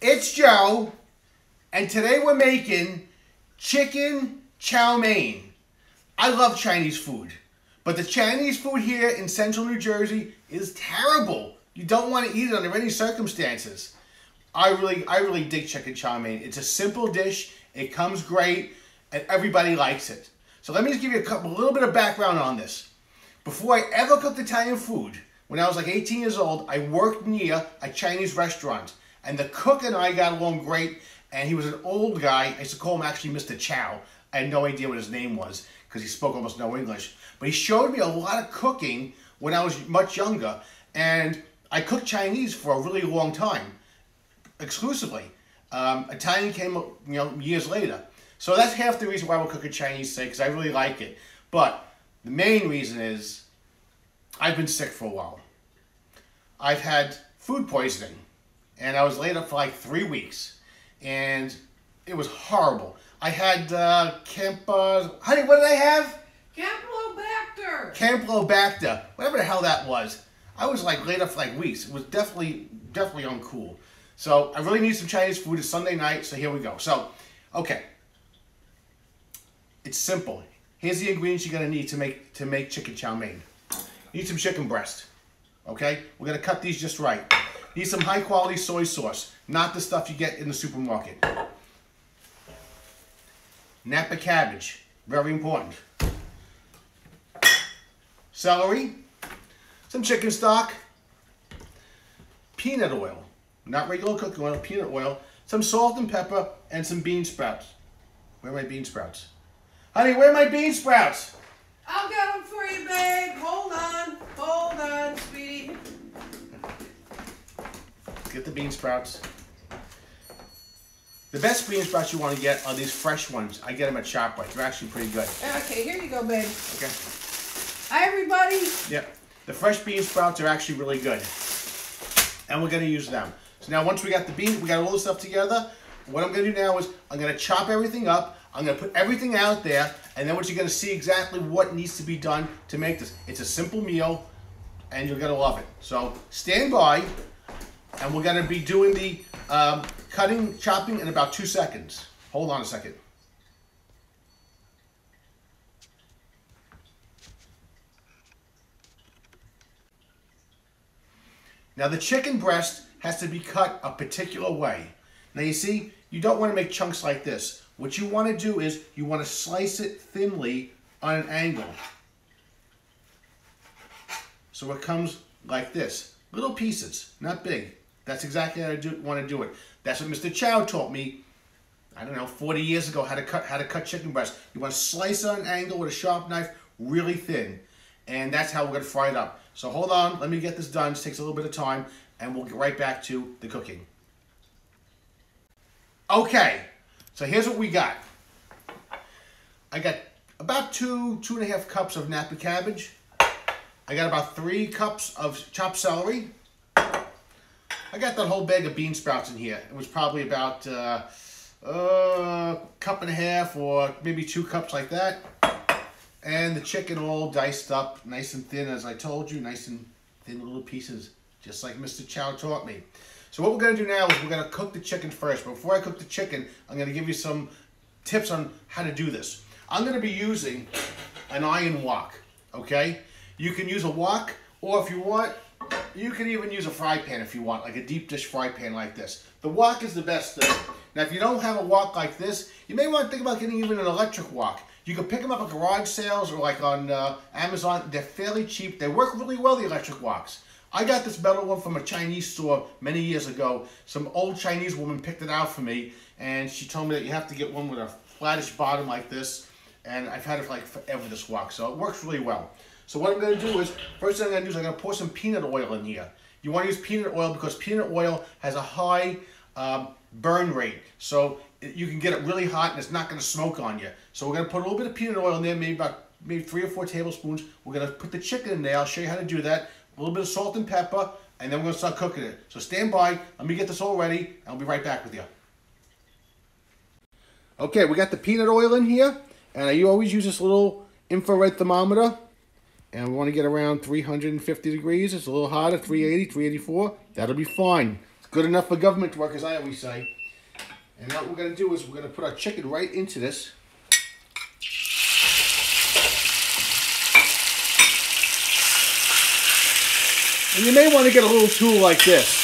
It's Joe, and today we're making chicken chow mein. I love Chinese food, but the Chinese food here in central New Jersey is terrible. You don't want to eat it under any circumstances. I really dig chicken chow mein. It's a simple dish, it comes great, and everybody likes it. So let me just give you a little bit of background on this. Before I ever cooked Italian food, when I was like 18 years old, I worked near a Chinese restaurant. And the cook and I got along great. And he was an old guy. I used to call him actually Mr. Chow. I had no idea what his name was because he spoke almost no English. But he showed me a lot of cooking when I was much younger. And I cooked Chinese for a really long time, exclusively. Italian came, years later. So that's half the reason why we're cooking Chinese today, because I really like it. But the main reason is I've been sick for a while. I've had food poisoning, and I was laid up for like 3 weeks, and it was horrible. I had honey, what did I have? Campylobacter, whatever the hell that was. I was like laid up for like weeks. It was definitely uncool. So I really need some Chinese food. It's Sunday night, so here we go. So, okay, it's simple. Here's the ingredients you're gonna need to make chicken chow mein. You need some chicken breast. Okay, we're gonna cut these just right. Need some high quality soy sauce, not the stuff you get in the supermarket. Napa cabbage, very important. Celery, some chicken stock, peanut oil, not regular cooking oil, peanut oil, some salt and pepper, and some bean sprouts. Where are my bean sprouts? Honey, where are my bean sprouts? I'll get them for you, babe. Hold on, sweetie. Get the bean sprouts. The best bean sprouts you want to get are these fresh ones. I get them at ShopRite. They're actually pretty good. Okay, here you go, babe. Okay. Hi, everybody. Yep. The fresh bean sprouts are actually really good. And we're going to use them. So now once we got the beans, we got all the stuff together, what I'm going to do now is I'm going to chop everything up. I'm going to put everything out there, and then what you're going to see exactly what needs to be done to make this. It's a simple meal, and you're going to love it. So stand by, and we're going to be doing the chopping in about 2 seconds. Hold on a second. Now the chicken breast has to be cut a particular way. Now you see, you don't want to make chunks like this. What you want to do is you want to slice it thinly on an angle. So it comes like this. Little pieces, not big. That's exactly how I want to do it. That's what Mr. Chow taught me, I don't know, 40 years ago, how to cut chicken breast. You want to slice it on an angle with a sharp knife, really thin. And that's how we're going to fry it up. So hold on, let me get this done. It takes a little bit of time, and we'll get right back to the cooking. Okay, so here's what we got. I got about two and a half cups of Napa cabbage. I got about 3 cups of chopped celery. I got that whole bag of bean sprouts in here. It was probably about a cup and a half or maybe 2 cups like that. And the chicken all diced up, nice and thin, as I told you, nice and thin little pieces, just like Mr. Chow taught me. So what we're going to do now is we're going to cook the chicken first. But before I cook the chicken, I'm going to give you some tips on how to do this. I'm going to be using an iron wok, okay? You can use a wok, or if you want, you can even use a fry pan if you want, like a deep dish fry pan like this. The wok is the best thing. Now, if you don't have a wok like this, you may want to think about getting even an electric wok. You can pick them up at garage sales or like on Amazon. They're fairly cheap. They work really well, the electric woks. I got this metal one from a Chinese store many years ago. Some old Chinese woman picked it out for me, and she told me that you have to get one with a flattish bottom like this. And I've had it for like forever, this wok, so it works really well. So what I'm going to do is, first thing I'm going to do is I'm going to pour some peanut oil in here. You want to use peanut oil because peanut oil has a high burn rate. So you can get it really hot and it's not going to smoke on you. So we're going to put a little bit of peanut oil in there, maybe 3 or 4 tablespoons. We're going to put the chicken in there. I'll show you how to do that. A little bit of salt and pepper, and then we're going to start cooking it. So stand by. Let me get this all ready, and I'll be right back with you. Okay, we got the peanut oil in here, and I always use this little infrared thermometer. And we want to get around 350 degrees. It's a little hotter, 380, 384. That'll be fine. It's Good enough for government work, as I always say. And now what we're going to do is we're going to put our chicken right into this. And you may want to get a little tool like this.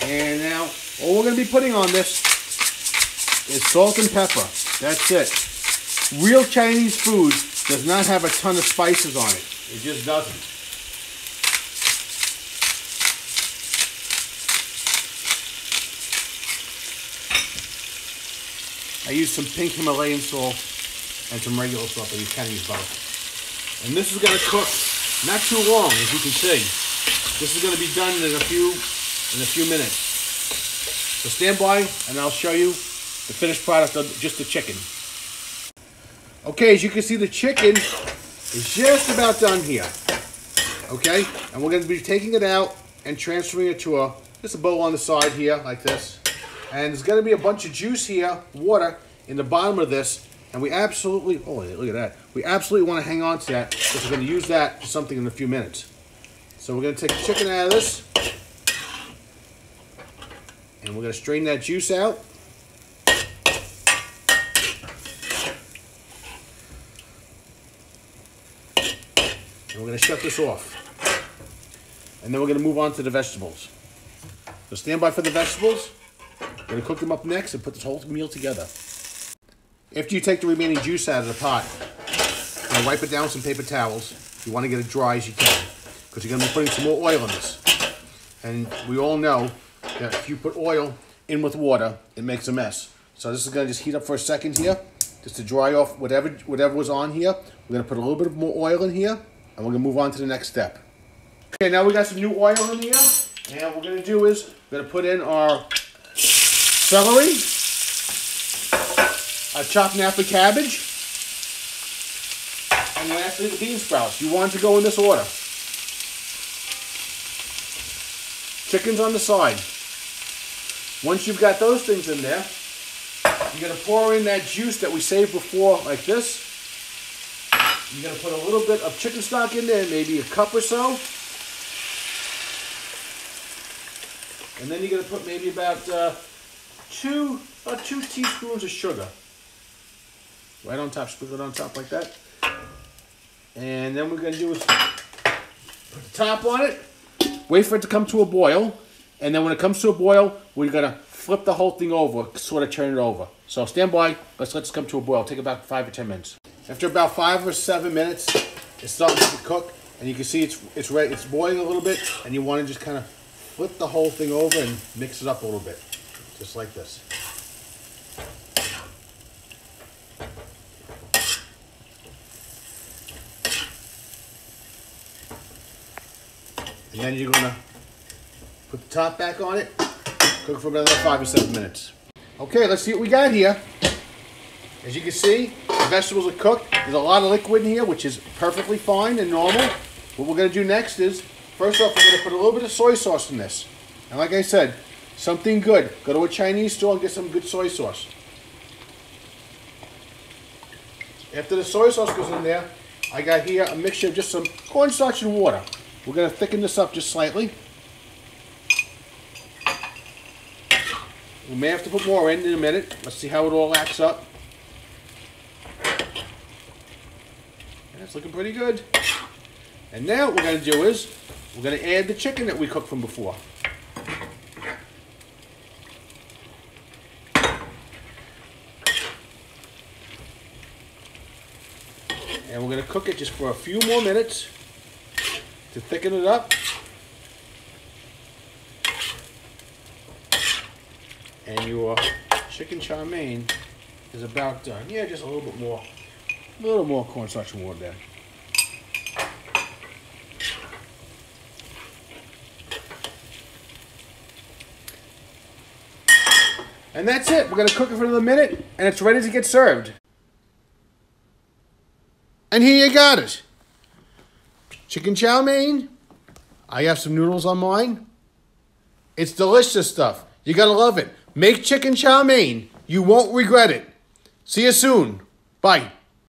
And now, all we're going to be putting on this is salt and pepper. That's it. Real Chinese food does not have a ton of spices on it. It just doesn't. I use some pink Himalayan salt and some regular salt. I use both. And this is going to cook not too long, as you can see. This is going to be done in a few minutes. So stand by and I'll show you the finished product of just the chicken. Okay, as you can see, the chicken is just about done here. Okay, and we're going to be taking it out and transferring it to just a bowl on the side here, like this. And there's going to be a bunch of juice here, water, in the bottom of this. And we absolutely, oh, look at that. We absolutely want to hang on to that because we're going to use that for something in a few minutes. So we're going to take the chicken out of this. And we're going to strain that juice out. And we're going to shut this off. And then we're going to move on to the vegetables. So stand by for the vegetables. We're going to cook them up next and put this whole meal together. After you take the remaining juice out of the pot, you're going to wipe it down with some paper towels. You want to get it dry as you can, because you're going to be putting some more oil in this. And we all know that if you put oil in with water, it makes a mess. So this is going to just heat up for a second here, just to dry off whatever was on here. We're going to put a little bit more oil in here, and we're going to move on to the next step. Okay, now we got some new oil in here, and what we're going to do is we're going to put in our celery, our chopped Napa cabbage, and lastly the bean sprouts. You want to go in this order. Chicken's on the side. Once you've got those things in there, you're going to pour in that juice that we saved before, like this. You're going to put a little bit of chicken stock in there, maybe a cup or so. And then you're going to put maybe about two teaspoons of sugar. Right on top, sprinkle it on top like that. And then what we're going to do is put the top on it, wait for it to come to a boil, and then when it comes to a boil, we're going to flip the whole thing over, sort of turn it over. So stand by, let's let this come to a boil. Take about 5 or 10 minutes. After about 5 or 7 minutes, it's starting to cook, and you can see it's ready. It's boiling a little bit, and you want to just kind of flip the whole thing over and mix it up a little bit, just like this. And then you're going to put the top back on it, cook for another 5 or 7 minutes. Okay, let's see what we got here. As you can see, the vegetables are cooked. There's a lot of liquid in here, which is perfectly fine and normal. What we're going to do next is, first off, we're going to put a little bit of soy sauce in this. And like I said, something good. Go to a Chinese store and get some good soy sauce. After the soy sauce goes in there, I got here a mixture of just some cornstarch and water. We're going to thicken this up just slightly. We may have to put more in a minute. Let's see how it all acts up. That's looking pretty good. And now what we're going to do is, we're going to add the chicken that we cooked from before. And we're going to cook it just for a few more minutes to thicken it up. And your chicken chow mein is about done. Yeah, just a little bit more. A little more cornstarch and water there. And that's it. We're going to cook it for another minute, and it's ready to get served. And here you got it. Chicken chow mein. I have some noodles on mine. It's delicious stuff. You're going to love it. Make chicken chow mein. You won't regret it. See you soon. Bye.